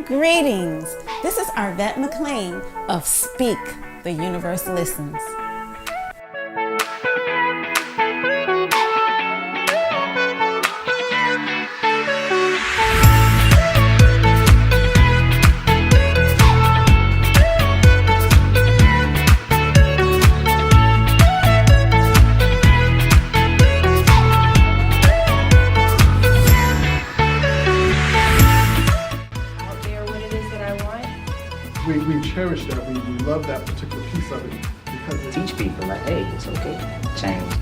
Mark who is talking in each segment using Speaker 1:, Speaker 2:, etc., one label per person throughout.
Speaker 1: Greetings. This is Arvette McLean of Speak, the Universe Listens.
Speaker 2: Out there what it is that I want.
Speaker 3: We cherish that. We love that particular piece of it because
Speaker 4: Teach people like, hey, it's okay, change.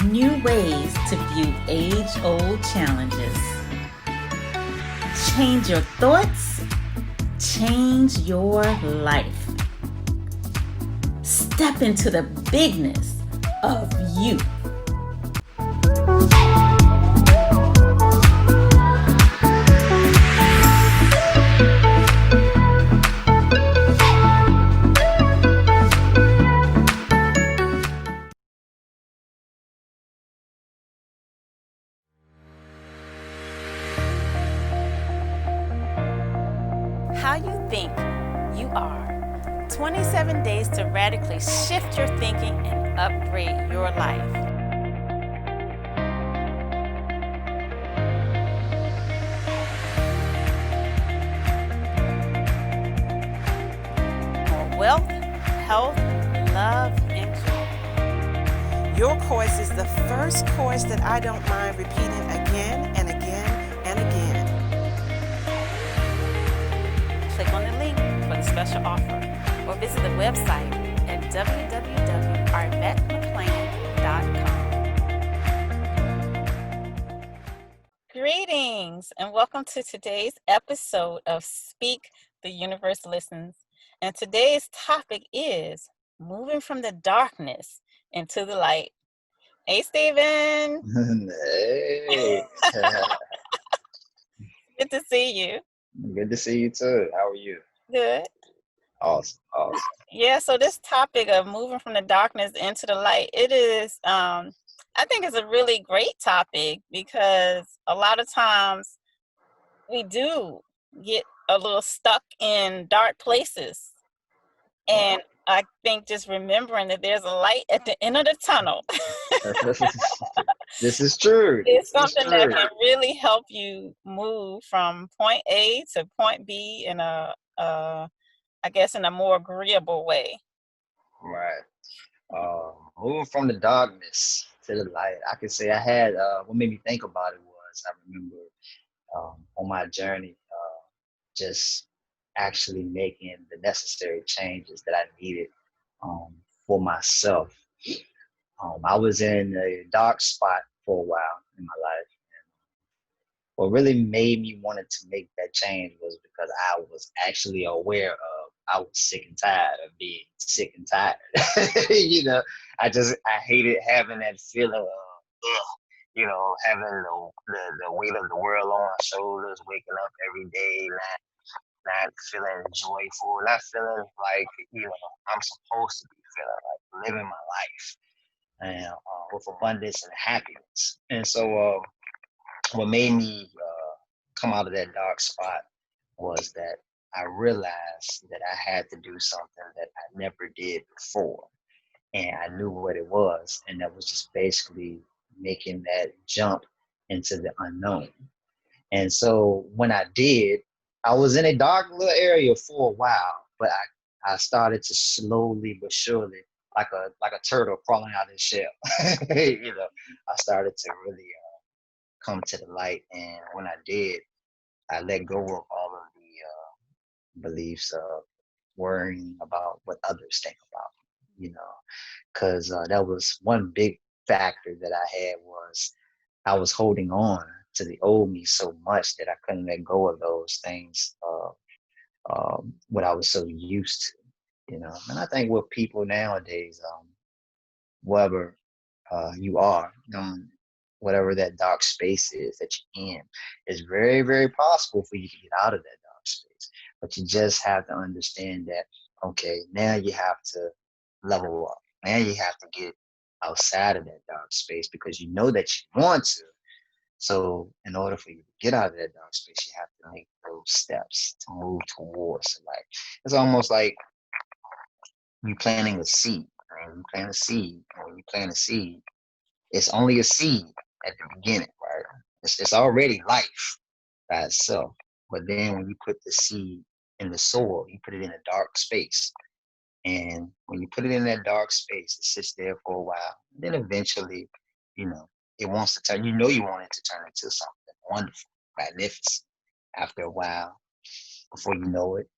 Speaker 5: New ways to view age-old challenges. Change your thoughts, change your life. Step into the bigness of you.
Speaker 1: How you think you are. 27 days to radically shift your thinking and upgrade your life. More wealth, health, love, and joy.
Speaker 6: Your course is the first course that I don't mind repeating again and again and again.
Speaker 1: Click on the link for the special offer or visit the website at www.arvettemclean.com. Greetings and welcome to today's episode of Speak, the Universe Listens. And today's topic is moving from the darkness into the light. Hey, Stephen.
Speaker 4: Hey,
Speaker 1: Good to see you.
Speaker 4: good to see you too. How are you?
Speaker 1: Good.
Speaker 4: Awesome, awesome.
Speaker 1: Yeah, so this topic of moving from the darkness into the light, it is, I think it's a really great topic because a lot of times we do get a little stuck in dark places. And I think just remembering that there's a light at the end of the tunnel
Speaker 4: This is true.
Speaker 1: is
Speaker 4: This is
Speaker 1: something that
Speaker 4: true.
Speaker 1: can really help you move from point A to point B in I guess, in a more agreeable way.
Speaker 4: Right. Moving from the darkness to the light. I could say I had what made me think about it was I remember on my journey just actually making the necessary changes that I needed for myself. I was in a dark spot for a while in my life. What really made me wanted to make that change was because I was actually aware of I was sick and tired of being sick and tired. I hated having that feeling of having the weight of the world on my shoulders, waking up every day, not feeling joyful, not feeling like I'm supposed to be feeling like living my life and with abundance and happiness. And so what made me come out of that dark spot was that I realized that I had to do something that I never did before. And I knew what it was. And that was just basically making that jump into the unknown. And so when I did, I was in a dark little area for a while, but I started to slowly but surely, like a turtle crawling out of his shell, I started to really come to the light. And when I did, I let go of all of the beliefs of worrying about what others think about, because that was one big factor that I had was I was holding on to the old me so much that I couldn't let go of those things, what I was so used to, And I think with people nowadays, wherever you are, whatever that dark space is that you're in, it's very, very possible for you to get out of that dark space. But you just have to understand that, okay, now you have to level up. Now you have to get outside of that dark space because you know that you want to, So in order for you to get out of that dark space, you have to make those steps to move towards the light. It's almost like you planting a seed. Right? You plant a seed, and when you plant a seed, it's only a seed at the beginning, right? It's already life by itself. But then when you put the seed in the soil, you put it in a dark space. And when you put it in that dark space, it sits there for a while. Then eventually, you know, it wants to turn, you want it to turn into something wonderful, magnificent. After a while, before you know it,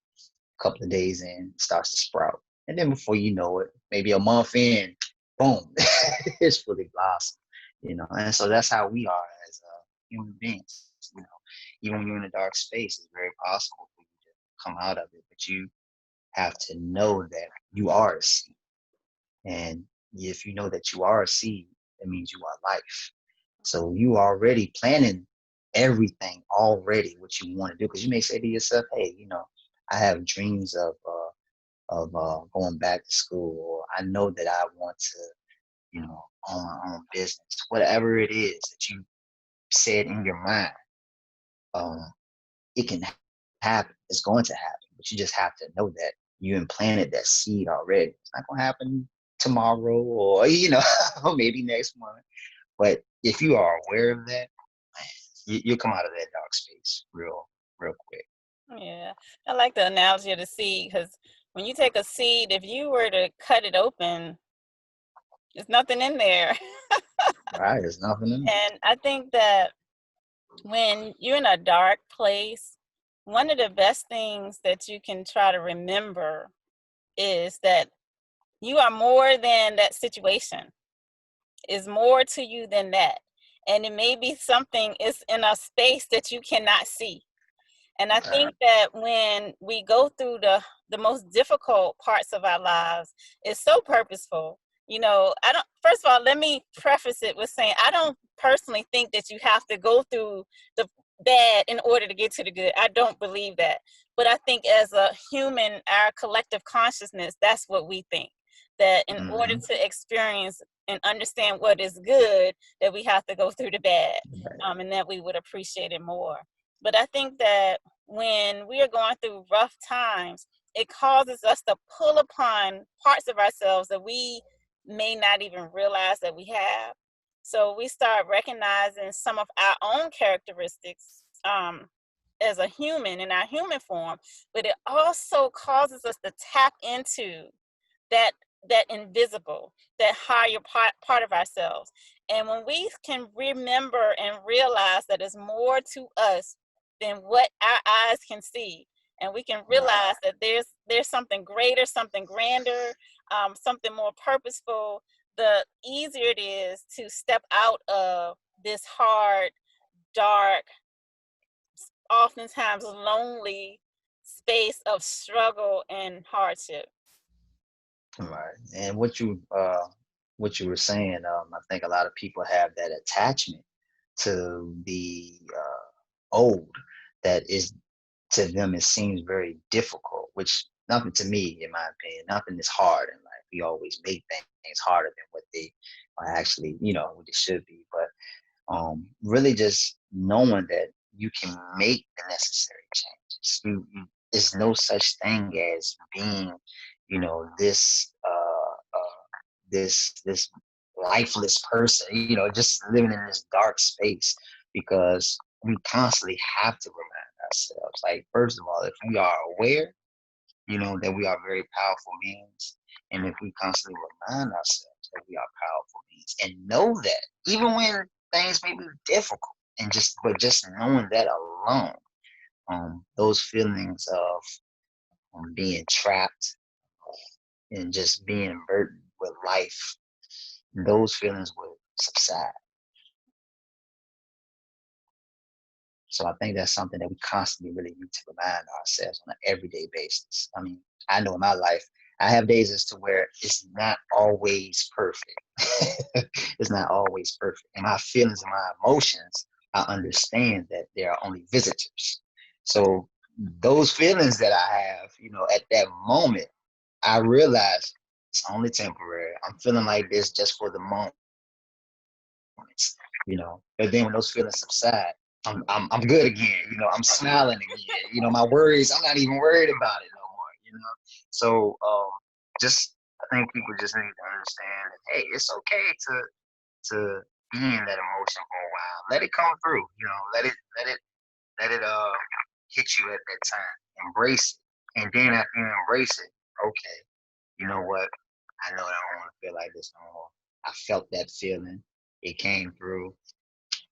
Speaker 4: a couple of days in, it starts to sprout. And then before you know it, maybe a month in, boom, it's fully blossomed, And so that's how we are as human beings. Even when you're in a dark space, it's very possible for you to come out of it, but you have to know that you are a seed. And if you know that you are a seed, that means you are life. So you already planning everything already what you want to do. Because you may say to yourself, hey, I have dreams of going back to school, or I know that I want to, own my own business. Whatever it is that you said in your mind, it can happen. It's going to happen. But you just have to know that you implanted that seed already. It's not going to happen tomorrow or, or maybe next month. But if you are aware of that, you'll come out of that dark space real quick.
Speaker 1: Yeah, I like the analogy of the seed, because when you take a seed, if you were to cut it open, there's nothing in there.
Speaker 4: Right, there's nothing in there.
Speaker 1: And I think that when you're in a dark place, one of the best things that you can try to remember is that you are more than that situation. Is more to you than that. And it may be something is in a space that you cannot see. And I think that when we go through the most difficult parts of our lives, it's so purposeful. First of all, let me preface it with saying, I don't personally think that you have to go through the bad in order to get to the good. I don't believe that. But I think as a human, our collective consciousness, that's what we think. That in order to experience and understand what is good, that we have to go through the bad, and that we would appreciate it more. But I think that when we are going through rough times, it causes us to pull upon parts of ourselves that we may not even realize that we have. So we start recognizing some of our own characteristics as a human in our human form, but it also causes us to tap into that invisible, that higher part of ourselves. And when we can remember and realize that it's more to us than what our eyes can see, and we can realize that there's something greater, something grander, something more purposeful, the easier it is to step out of this hard, dark, oftentimes lonely space of struggle and hardship.
Speaker 4: Right. And what you were saying, I think a lot of people have that attachment to the old that is, to them, it seems very difficult, which nothing, to me, in my opinion, nothing is hard in life. We always make things harder than what they are actually, what they should be. But really just knowing that you can make the necessary changes. There's no such thing as being, this this lifeless person, just living in this dark space, because we constantly have to remind ourselves, like, first of all, if we are aware, that we are very powerful beings, and if we constantly remind ourselves that we are powerful beings, and know that even when things may be difficult, but just knowing that alone, those feelings of being trapped and just being burdened with life, those feelings will subside. So I think that's something that we constantly really need to remind ourselves on an everyday basis. I mean, I know in my life, I have days as to where it's not always perfect. It's not always perfect. And my feelings and my emotions, I understand that they are only visitors. So those feelings that I have, at that moment, I realize it's only temporary. I'm feeling like this just for the moment. But then when those feelings subside, I'm good again. I'm smiling again. My worries, I'm not even worried about it no more. So just I think people just need to understand that, hey, it's okay to be in that emotion for a while. Let it come through. Let it hit you at that time. Embrace it, and then after you embrace it, okay, you know what? I know that I don't want to feel like this no more. I felt that feeling. It came through.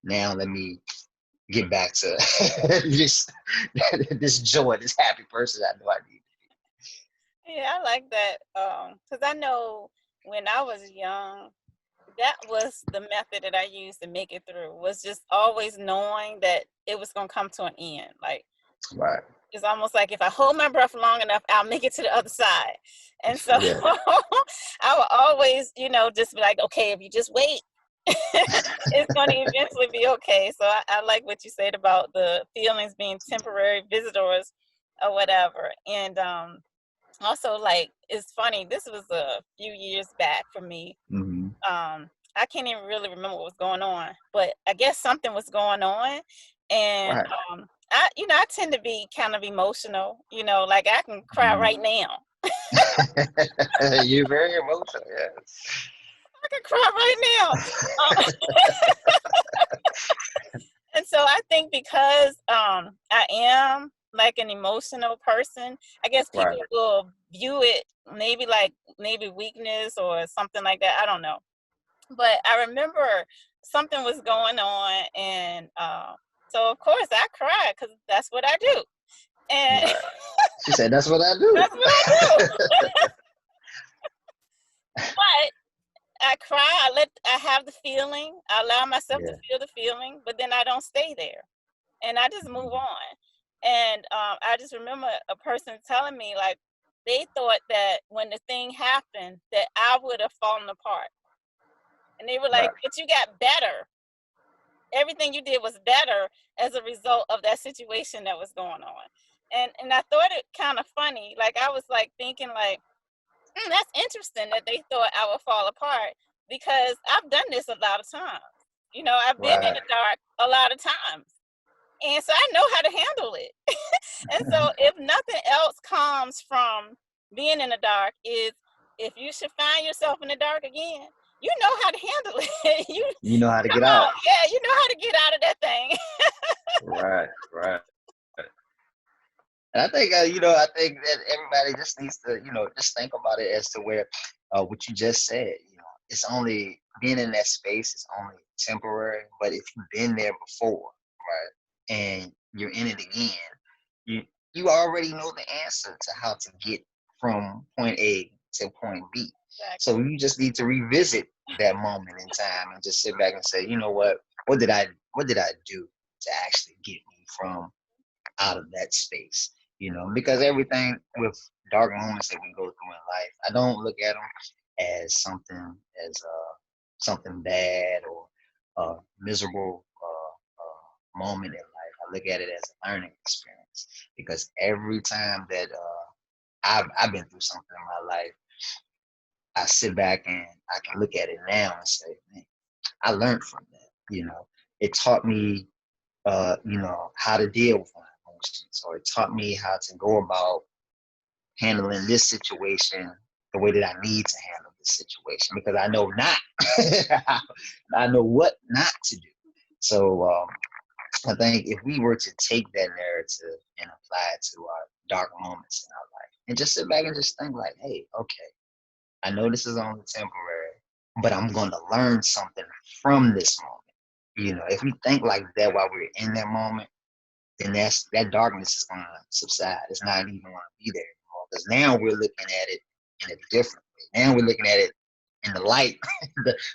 Speaker 4: Now let me get back to this joy, this happy person I know I need.
Speaker 1: Yeah, I like that. Because I know when I was young, that was the method that I used to make it through, was just always knowing that it was going to come to an end. Like,
Speaker 4: Right.
Speaker 1: it's almost like if I hold my breath long enough, I'll make it to the other side. And so
Speaker 4: Yeah.
Speaker 1: I would always, just be like, okay, if you just wait, it's going to eventually be okay. So I like what you said about the feelings being temporary visitors or whatever. And also, like, it's funny, this was a few years back for me.
Speaker 4: Mm-hmm.
Speaker 1: I can't even really remember what was going on, but I guess something was going on. And
Speaker 4: Right.
Speaker 1: I tend to be kind of emotional, like I can cry right now.
Speaker 4: You're very emotional, yes.
Speaker 1: I can cry right now. And so I think because I am like an emotional person, I guess people
Speaker 4: Right.
Speaker 1: will view it maybe weakness or something like that. I don't know. But I remember something was going on, and so of course I cried because that's what I do. And
Speaker 4: Right. She said, "That's what I do."
Speaker 1: that's what I do. But I cry. I have the feeling. I allow myself to
Speaker 4: Yeah.
Speaker 1: feel the feeling, but then I don't stay there, and I just move on. And I just remember a person telling me, like, they thought that when the thing happened that I would have fallen apart, and they were
Speaker 4: Right.
Speaker 1: like, "But you got better. Everything you did was better as a result of that situation that was going on." And I thought it kind of funny. Like, I was like thinking like, that's interesting that they thought I would fall apart, because I've done this a lot of times. I've been in
Speaker 4: Right.
Speaker 1: the dark a lot of times. And so I know how to handle it. And so if nothing else comes from being in the dark, is if you should find yourself in the dark again, you know how to handle it.
Speaker 4: You know how to get
Speaker 1: Come
Speaker 4: out.
Speaker 1: on, yeah, you know how to get out of that thing.
Speaker 4: Right. Right. And I think I think that everybody just needs to just think about it as to where what you just said. It's only being in that space is only temporary. But if you've been there before, right, and you're in it again, you you already know the answer to how to get from point A to point B. So
Speaker 1: Exactly.
Speaker 4: you just need to revisit that moment in time and just sit back and say, you know what did I do to actually get me from out of that space? Because everything with dark moments that we go through in life, I don't look at them as something bad or a miserable moment in life. I look at it as a learning experience, because every time that I've been through something in my life, I sit back and I can look at it now and say, man, I learned from that. It taught me how to deal with my emotions, or it taught me how to go about handling this situation the way that I need to handle this situation, because I know not. I know what not to do. So I think if we were to take that narrative and apply it to our dark moments in our life and just sit back and just think like, hey, okay, I know this is only temporary, but I'm going to learn something from this moment. If we think like that while we're in that moment, then that darkness is going to subside. It's not even going to be there anymore, because now we're looking at it in a different way. Now we're looking at it in the light.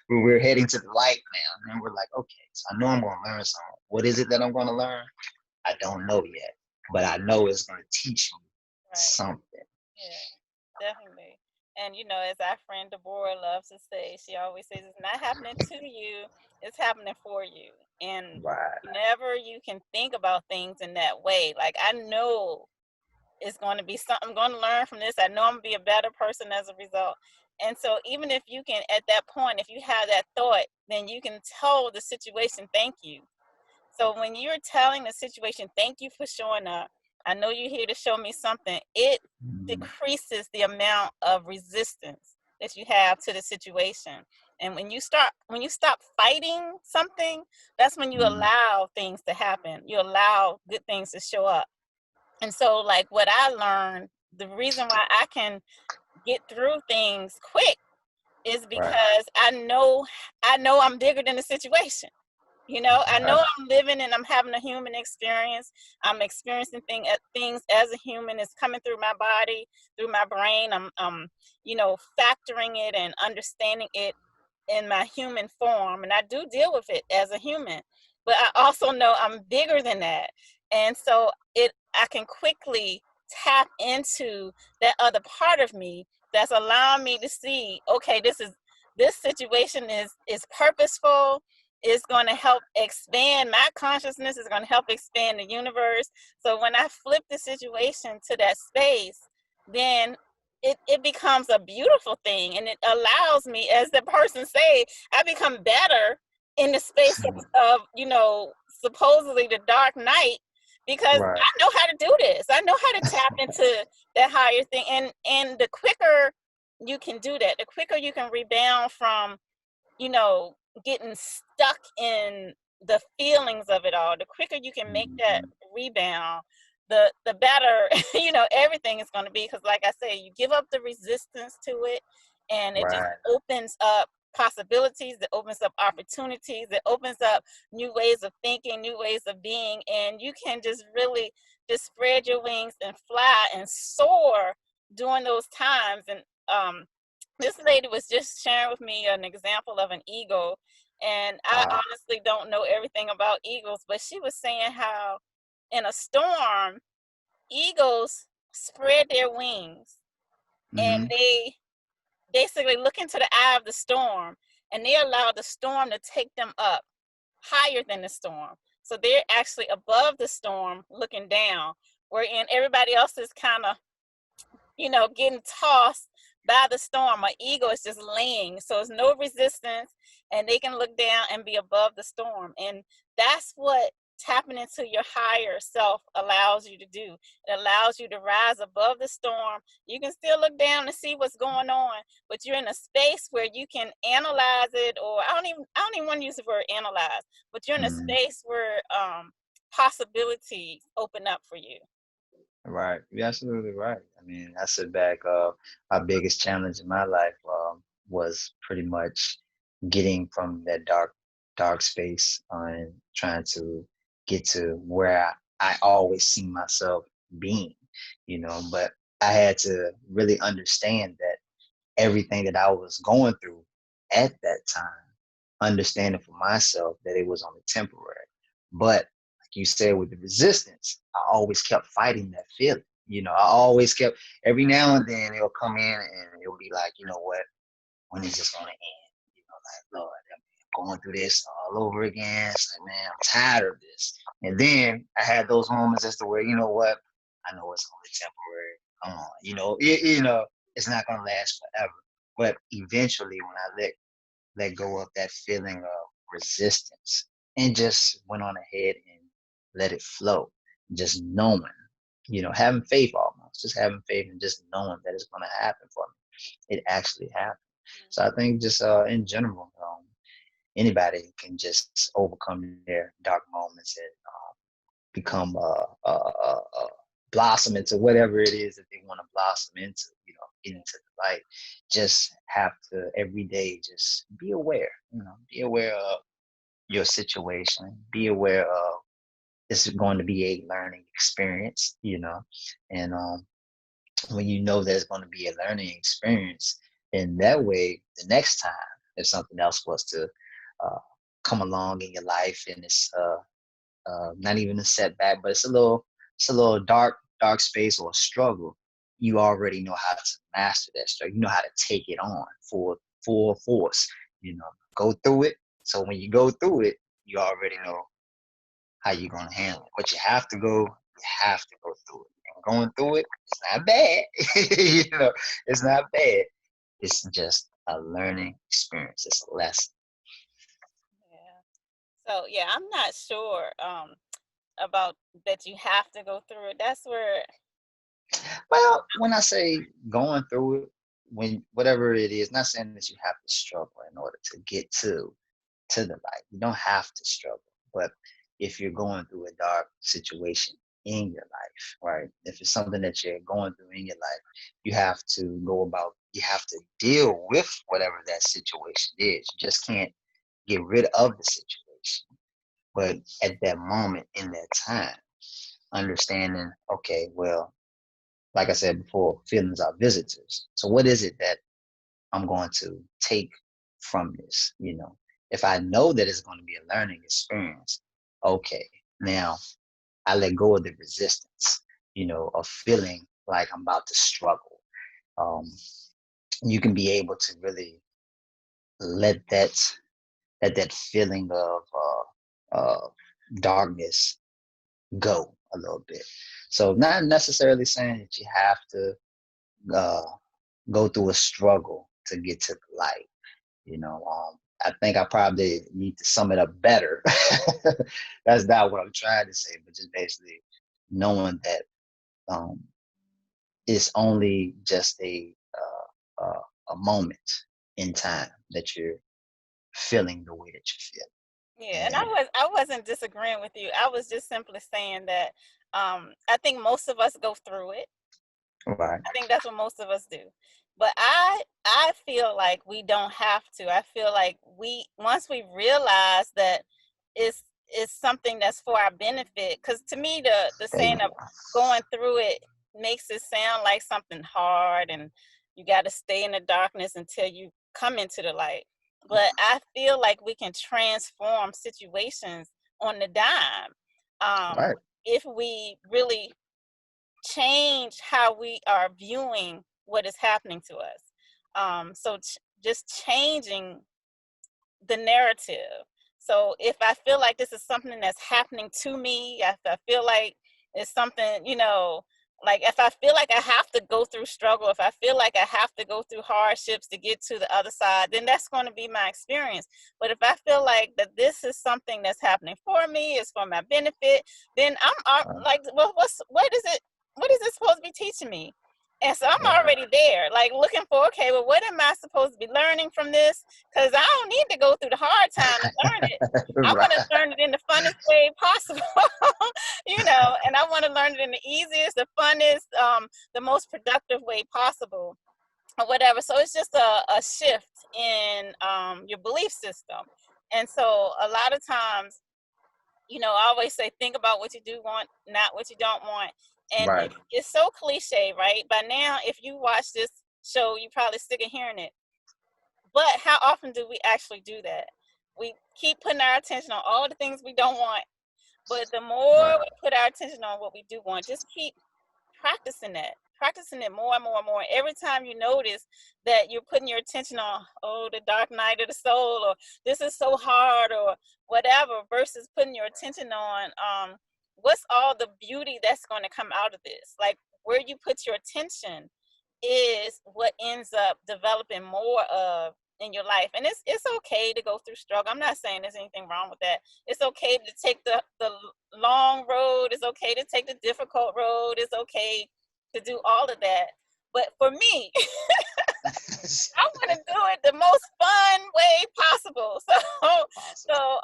Speaker 4: We're heading to the light now, and we're like, okay, so I know I'm going to learn something. What is it that I'm going to learn? I don't know yet, but I know it's going to teach me
Speaker 1: Right.
Speaker 4: something.
Speaker 1: Yeah, definitely. And as our friend Deborah loves to say, she always says, it's not happening to you, it's happening for you. And
Speaker 4: Right.
Speaker 1: whenever you can think about things in that way, like, I know it's going to be something I'm going to learn from this. I know I'm going to be a better person as a result. And so even if you can, at that point, if you have that thought, then you can tell the situation, thank you. So when you're telling the situation, thank you for showing up. I know you're here to show me something. It decreases the amount of resistance that you have to the situation. And when you stop fighting something, that's when you allow things to happen. You allow good things to show up. And so like what I learned, the reason why I can get through things quick is because I know I'm bigger than the situation. I know I'm living and I'm having a human experience. I'm experiencing things as a human. It's coming through my body, through my brain. I'm factoring it and understanding it in my human form. And I do deal with it as a human. But I also know I'm bigger than that. And so I can quickly tap into that other part of me that's allowing me to see, okay, this situation is purposeful. It's going to help expand my consciousness. It's going to help expand the universe. So when I flip the situation to that space, then it becomes a beautiful thing. And it allows me, as the person say, I become better in the space of supposedly the dark night, because I know how to do this. I know how to tap into that higher thing. And the quicker you can do that, the quicker you can rebound from, getting stuck in the feelings of it all, the quicker you can make that rebound, the better, everything is going to be. Because like I say, you give up the resistance to it, and it just opens up possibilities, it opens up opportunities, it opens up new ways of thinking, new ways of being, and you can just really just spread your wings and fly and soar during those times. And this lady was just sharing with me an example of an eagle, and I honestly don't know everything about eagles, but she was saying how in a storm, eagles spread their wings and they basically look into the eye of the storm, and they allow the storm to take them up higher than the storm. So they're actually above the storm looking down, wherein everybody else is kind of, getting tossed by the storm. An eagle is just laying, so it's no resistance, and they can look down and be above the storm. And that's what tapping into your higher self allows you to do. It allows you to rise above the storm. You can still look down and see what's going on, but you're in a space where you can analyze it, or I don't even want to use the word analyze, but you're in a space where possibilities open up for you.
Speaker 4: Right. You're absolutely right. I mean, I sit back, my biggest challenge in my life was pretty much getting from that dark space and trying to get to where I always see myself being, but I had to really understand that everything that I was going through at that time, understanding for myself that it was only temporary. But you said with the resistance, I always kept fighting that feeling. I always kept, every now and then it'll come in and it'll be like, you know what, when is this going to end? Like, Lord, I'm going through this all over again. It's like, man, I'm tired of this. And then I had those moments as to where, you know what, I know it's only temporary. Come on, it's not going to last forever. But eventually when I let go of that feeling of resistance and just went on ahead and let it flow, just knowing, having faith, almost just having faith and just knowing that it's going to happen for me. It actually happened. So I think just in general, anybody can just overcome their dark moments and become blossom into whatever it is that they want to blossom into, get into the light. Just have to every day just be aware, be aware of your situation, be aware of it's going to be a learning experience, and when you know there's going to be a learning experience, in that way, the next time if something else was to come along in your life and it's not even a setback, but it's a little dark space or a struggle, you already know how to master that struggle. You know how to take it on full force, go through it. So when you go through it, you already know how you're going to handle it. But you have to go through it. going through it, it's not bad. It's not bad. It's just a learning experience. It's a lesson.
Speaker 1: Yeah. So yeah, I'm not sure about that you have to go through it. That's where
Speaker 4: Well, when I say going through it, when whatever it is, not saying that you have to struggle in order to get to the light. You don't have to struggle. But if you're going through a dark situation in your life, right? If it's something that you're going through in your life, you have to deal with whatever that situation is. You just can't get rid of the situation. But at that moment in that time, understanding, okay, well, like I said before, feelings are visitors. So what is it that I'm going to take from this? If I know that it's going to be a learning experience, okay, now I let go of the resistance, of feeling like I'm about to struggle. Um, you can be able to really let that feeling of darkness go a little bit. So not necessarily saying that you have to uh, go through a struggle to get to the light. I think I probably need to sum it up better. That's not what I'm trying to say, but just basically knowing that um, it's only just a moment in time that you're feeling the way that you
Speaker 1: yeah,
Speaker 4: feel.
Speaker 1: and I wasn't disagreeing with you. I was just simply saying that I think most of us go through it.
Speaker 4: And right,
Speaker 1: I think that's what most of us do. But I feel like we don't have to. I feel like we once we realize that it's it's something that's for our benefit. Because to me, the
Speaker 4: there you
Speaker 1: saying of
Speaker 4: go.
Speaker 1: going through it makes it sound like something hard, and you got to stay in the darkness until you come into the light. But I feel like we can transform situations on the dime
Speaker 4: Right,
Speaker 1: if we really change how we are viewing what is happening to us. Just changing the narrative. So if I feel like this is something that's happening to me, if I feel like it's something, like if I feel like I have to go through struggle, if I feel like I have to go through hardships to get to the other side, then that's going to be my experience. But if I feel like that this is something that's happening for me, it's for my benefit, then I'm
Speaker 4: right,
Speaker 1: like, well, what is it supposed to be teaching me? And so I'm
Speaker 4: right,
Speaker 1: already there, like looking for, okay, well, what am I supposed to be learning from this? Because I don't need to go through the hard time to learn it. I want to
Speaker 4: right,
Speaker 1: learn it in the funnest way possible, and I want to learn it in the easiest, the funnest, the most productive way possible, or whatever. So it's just a shift in your belief system. And so a lot of times, I always say, think about what you do want, not what you don't want. And
Speaker 4: right,
Speaker 1: it's so cliche, right? By now, if you watch this show, you probably sick of hearing it. But how often do we actually do that? We keep putting our attention on all the things we don't want. But the more
Speaker 4: right,
Speaker 1: we put our attention on what we do want, just keep practicing it more and more and more. Every time you notice that you're putting your attention on, oh, the dark night of the soul, or this is so hard, or whatever, versus putting your attention on what's all the beauty that's going to come out of this. Like where you put your attention is what ends up developing more of in your life. And it's okay to go through struggle. I'm not saying there's anything wrong with that. It's okay to take the long road. It's okay to take the difficult road. It's okay to do all of that. But for me, I want to do it the most fun way possible. So
Speaker 4: possible.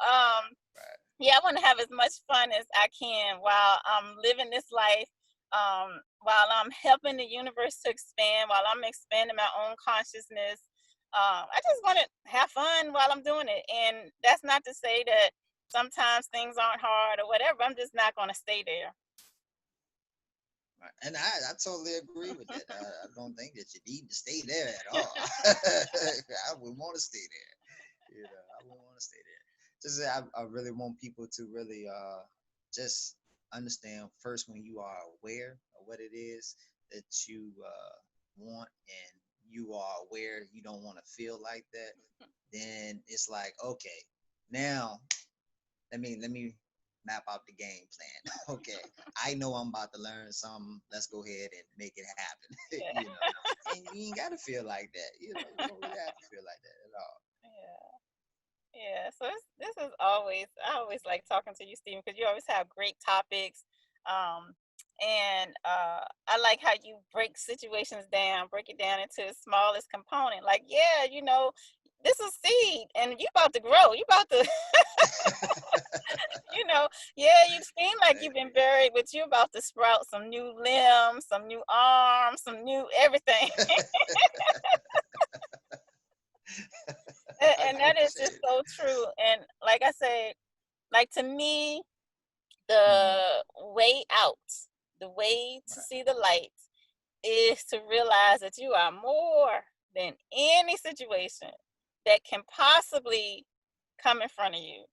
Speaker 1: yeah, I want to have as much fun as I can while I'm living this life, while I'm helping the universe to expand, while I'm expanding my own consciousness. I just want to have fun while I'm doing it. And that's not to say that sometimes things aren't hard or whatever. I'm just not going to stay there.
Speaker 4: Right. And I totally agree with that. I don't think that you need to stay there at all. I would want to stay there. I would want to stay there. Just I really want people to really just understand first when you are aware of what it is that you want and you are aware you don't want to feel like that, then it's like, okay, now let me map out the game plan. Okay, I know I'm about to learn something. Let's go ahead and make it happen.
Speaker 1: Yeah.
Speaker 4: You know, and you ain't gotta feel like that. You know, you don't really have to feel like that at all.
Speaker 1: Yeah. Yeah, so this is always, I always like talking to you, Stephen, because you always have great topics. Um, and I like how you break situations down, break it down into the smallest component. Like, yeah, this is seed, and you about to grow. You about to, yeah, you seem like you've been
Speaker 4: Exactly.
Speaker 1: buried, but you about to sprout some new limbs, some new arms, some new everything.
Speaker 4: I
Speaker 1: And that is
Speaker 4: appreciate
Speaker 1: just
Speaker 4: it.
Speaker 1: so true. And like I said, like to me,
Speaker 4: Mhm.
Speaker 1: the way out, the way to
Speaker 4: Right.
Speaker 1: see the light is to realize that you are more than any situation that can possibly come in front of you.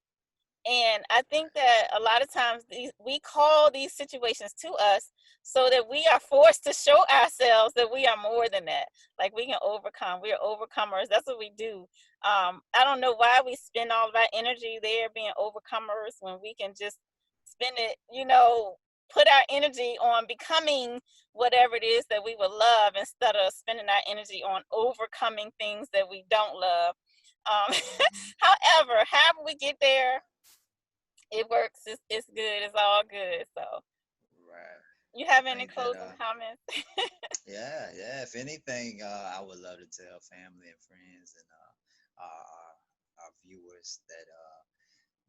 Speaker 1: And I think that a lot of times we call these situations to us so that we are forced to show ourselves that we are more than that. Like we can overcome. We are overcomers. That's what we do. I don't know why we spend all of our energy there being overcomers when we can just spend it, put our energy on becoming whatever it is that we would love instead of spending our energy on overcoming things that we don't love. Um,
Speaker 4: Mhm.
Speaker 1: however we get there, it works. It's good. It's all good. So,
Speaker 4: Right.
Speaker 1: you
Speaker 4: I
Speaker 1: have any
Speaker 4: think that
Speaker 1: closing comments?
Speaker 4: yeah. If anything, I would love to tell family and friends and our viewers that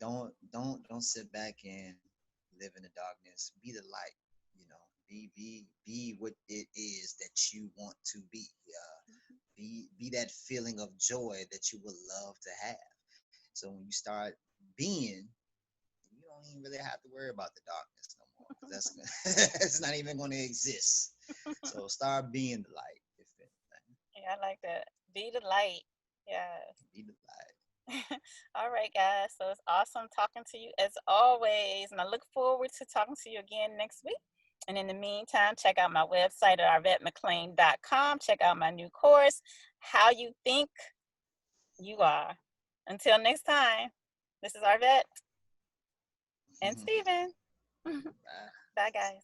Speaker 4: don't sit back and live in the darkness. Be the light. You know, be what it is that you want to be. Be that feeling of joy that you would love to have. So when you start being, you don't even really have to worry about the darkness no more because that's it's not even going to exist. So start being the light, if anything.
Speaker 1: Yeah, I like that. Be the light. Yeah.
Speaker 4: Be the light.
Speaker 1: All right, guys. So it's awesome talking to you as always. And I look forward to talking to you again next week. And in the meantime, check out my website at arvettemclean.com. Check out my new course, How You Think You Are. Until next time, this is Arvette and Stephen.
Speaker 4: Bye.
Speaker 1: Bye, guys.